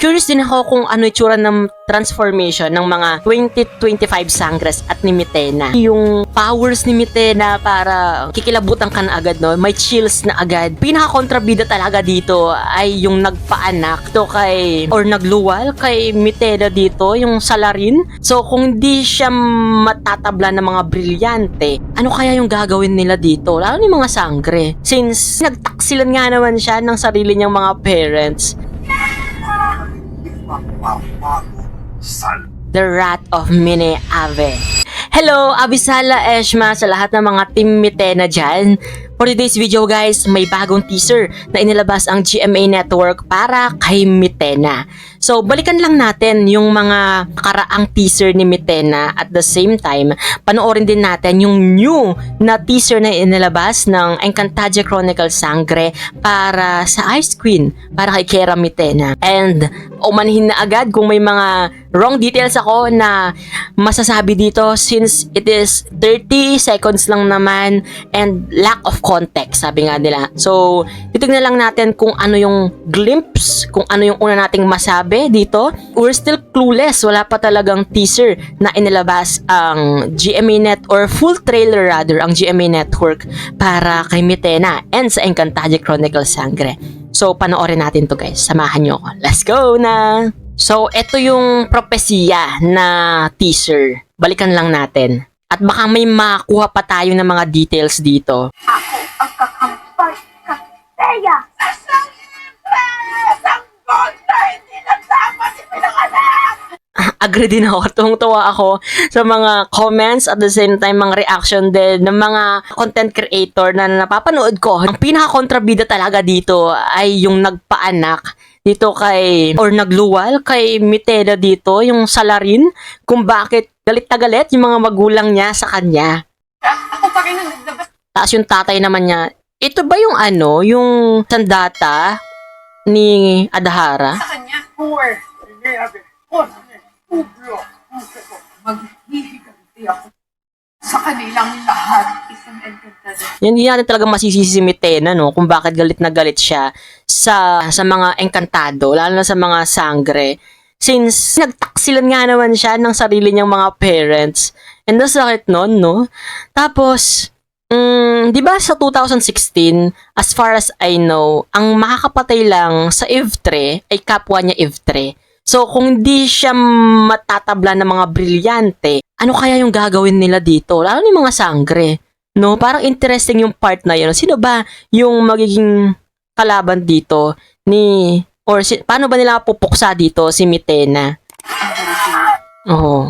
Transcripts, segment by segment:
Curious din ako kung ano itsura ng transformation ng mga 2025 Sangres at ni Mitena. Yung powers ni Mitena para kikilabutan ka na agad, no? May chills na agad. Pinaka-kontrabida talaga dito ay yung nagpaanak to kay or nagluwal kay Mitena dito, yung salarin. So kung hindi siya matatabla ng mga brilyante, ano kaya yung gagawin nila dito? Lalo ni mga Sangre. Since nagtaksilan nga naman siya ng sarili niyang mga parents. The Wrath of Mine Ave. Hello, Abisala Eshma sa lahat ng mga Team Mitena dyan. For today's video guys, may bagong teaser na inilabas ang GMA Network para kay Mitena. So, balikan lang natin yung mga karaang teaser ni Mitena at the same time, panoorin din natin yung new na teaser na inilabas ng Encantadia Chronicles Sangre para sa Ice Queen, para kay Kiera Mitena. And, umanhin na agad kung may mga wrong details ako na masasabi dito since it is 30 seconds lang naman and lack of context, sabi nga nila. So, titignan lang natin kung ano yung glimpse, kung ano yung una nating masabi dito. We're still clueless. Wala pa talagang teaser na inilabas ang GMA Net or full trailer rather ang GMA Network para kay Mitena and sa Encantadia Chronicles Sangre. So, panoorin natin to guys. Samahan nyo ako. Let's go na! So, ito yung propesya na teaser. Balikan lang natin. At baka may makuha pa tayo ng mga details dito. Ako ang kakampay Kateya! Isang gold na hindi nagsama si pinanganak! Agree din ako. Tuwang-tuwa ako sa mga comments at the same time mga reaction din ng mga content creator na napapanood ko. Ang pinaka-kontrabida talaga dito ay yung nagpaanak dito kay or nagluwal kay Mitena dito, yung salarin, kung bakit galit na galit yung mga magulang niya sa kanya. Ako pa rin ang naglabas Tapos yung tatay naman niya, ito ba yung ano, yung sandata ni Adhara? sa kanya. Poor. Ublo. Maghihiganti ako sa kanilang lahat. Isang Encantadia. Hindi natin talaga masisisi si Mitena, no, kung bakit galit na galit siya sa mga engkantado, lalo na sa mga Sangre. Since nagtaksilan nga naman siya ng sarili niyang mga parents. And the sakit nun, no? Tapos, di ba sa 2016, as far as I know, ang makakapatay lang sa Ivtre ay kapwa niya Ivtre. So, kung hindi siya matatabla ng mga brilyante, ano kaya yung gagawin nila dito? Lalo ni mga Sangre. No? Parang interesting yung part na yun. Sino ba yung magiging kalaban dito ni... Or paano ba nila pupuksa dito si Mitena? Oo.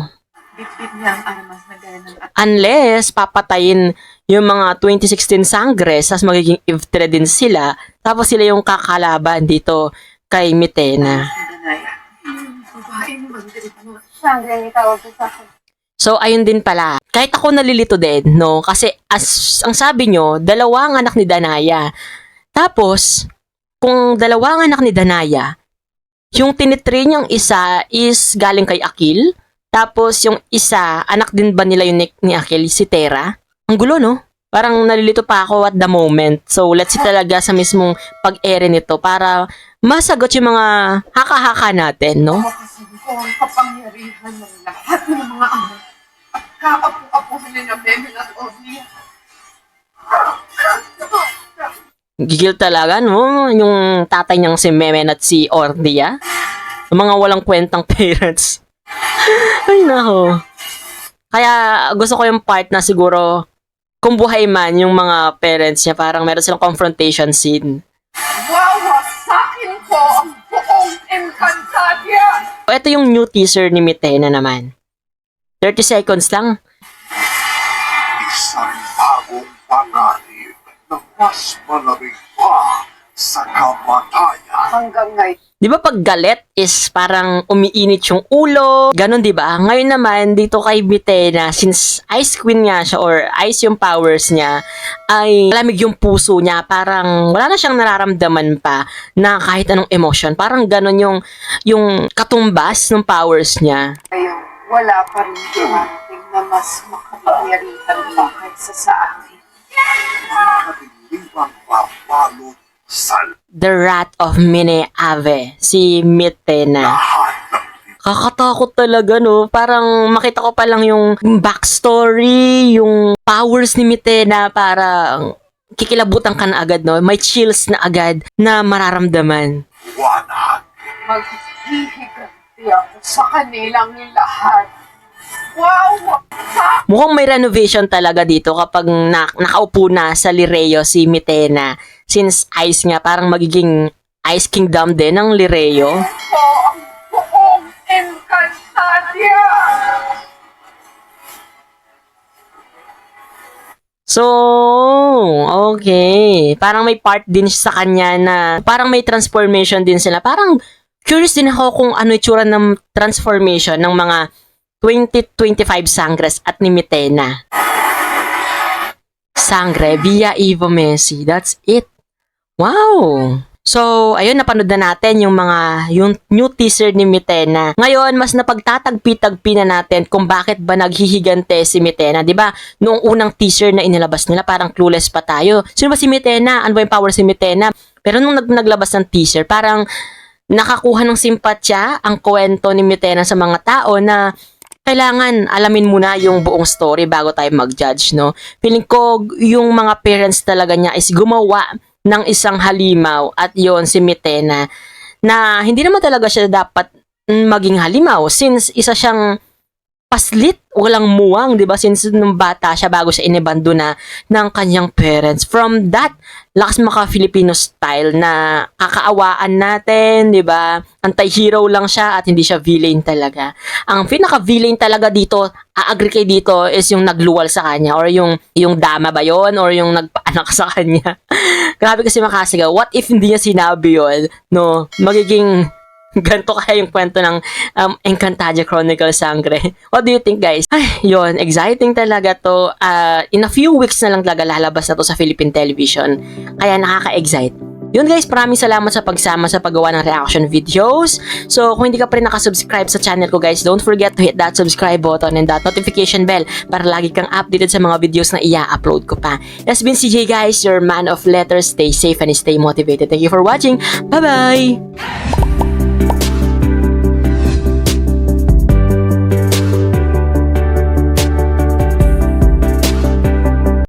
Bitbit niya ang armas na gaya ng Unless papatayin yung mga 2016 Sangres, tapos magiging Ivtre din sila, tapos sila yung kakalaban dito kay Mitena. Danaya. Babaeng magdalito mo. Sangre ang itawag ko sa akin. So, ayun din pala. Kahit ako nalilito din, no? Kasi as ang sabi nyo, dalawang anak ni Danaya. Tapos, kung dalawang anak ni Danaya, yung tinitry niyang isa is galing kay Akil, tapos yung isa, anak din ba nila yung ni Akil, si Tera? Ang gulo, no? Parang nalilito pa ako at the moment. So, let's see talaga sa mismong pag-ere nito para masagot yung mga haka-haka natin, no? Makasabi ko ang kapangyarihan ng lahat ng mga ama at kaapu-apuhan ni Meme at Ornia. Gigil talaga, no? Yung tatay niyang si Memen at si Ordia. Yung mga walang kwentang parents. Ay, nako. Kaya gusto ko yung part na siguro kung buhay man yung mga parents niya, parang meron silang confrontation scene. Wawasakin ko ang buong Encantadia! Ito yung new teaser ni Mitena naman. 30 seconds lang. Isang bagong panganib na mas malamig pa sa kamatayan. Hanggang ngayon. Di ba pag galit is parang umiinit yung ulo? Ganon, di ba? Ngayon naman, dito kay Mitena, since Ice Queen nga siya or ice yung powers niya, ay malamig yung puso niya. Parang wala na siyang nararamdaman pa na kahit anong emotion. Parang ganon yung katumbas ng powers niya. Ngayon, wala pa rin dumating na mas makapangyarihan pa kaysa sa akin. Kadiliwang papalot sa the Wrath of Mineave, si Mitena. Lahat ng Kakatakot talaga, no? Parang makita ko pa lang yung backstory, yung powers ni Mitena, parang kikilabutan ka na agad, no? May chills na agad na mararamdaman. liwanag. Maghihiganti ako sa kanilang lahat. Wow! Mukhang may renovation talaga dito kapag nakaupo na sa Lireo si Mitena. Since Ice nga, parang magiging Ice Kingdom din ng Lireo. Po ang buong Encantadia! So, okay. Parang may part din sa kanya na parang may transformation din sila. Parang curious din ako kung ano itsura ng transformation ng mga 2025 Sangres at ni Mitena. Sangre via Evo Messi. That's it. Wow! So, ayun, napanood na natin yung new teaser ni Mitena. Ngayon, mas napagtatagpi-tagpi na natin kung bakit ba naghihigante si Mitena. Diba? Noong unang teaser na inilabas nila, parang clueless pa tayo. Sino ba si Mitena? Ano ba yung power si Mitena? Pero nung naglabas ng teaser, parang nakakuha ng simpatya ang kwento ni Mitena sa mga tao na kailangan alamin muna yung buong story bago tayo mag-judge, no? Feeling ko yung mga parents talaga niya is gumawa ng isang halimaw at yon si Mitena na hindi naman talaga siya dapat maging halimaw since isa siyang paslit, walang muwang, 'di ba? Since nung bata siya bago siya inibando na ng kanyang parents. From that, lakas maka-Filipino style na kakaawaan natin, 'di ba? Anti-hero lang siya at hindi siya villain talaga. Ang pinaka-villain talaga dito, a-agree kayo dito is yung nagluwal sa kanya or yung dama ba yon or yung nagpaanak sa kanya. Grabe kasi makasigaw. What if hindi niya sinabi yun? No, magiging ganito kaya yung kwento ng Encantadia Chronicle Sangre. What do you think, guys? Ay, yun, exciting talaga to. In a few weeks na lang talaga lalabas na to sa Philippine television. Kaya nakaka-excite. Yun guys, maraming salamat sa pagsama sa paggawa ng reaction videos. So, kung hindi ka pa rin nakasubscribe sa channel ko guys, don't forget to hit that subscribe button and that notification bell para lagi kang updated sa mga videos na i-upload ko pa. It's been CJ guys, your man of letters. Stay safe and stay motivated. Thank you for watching. Bye-bye!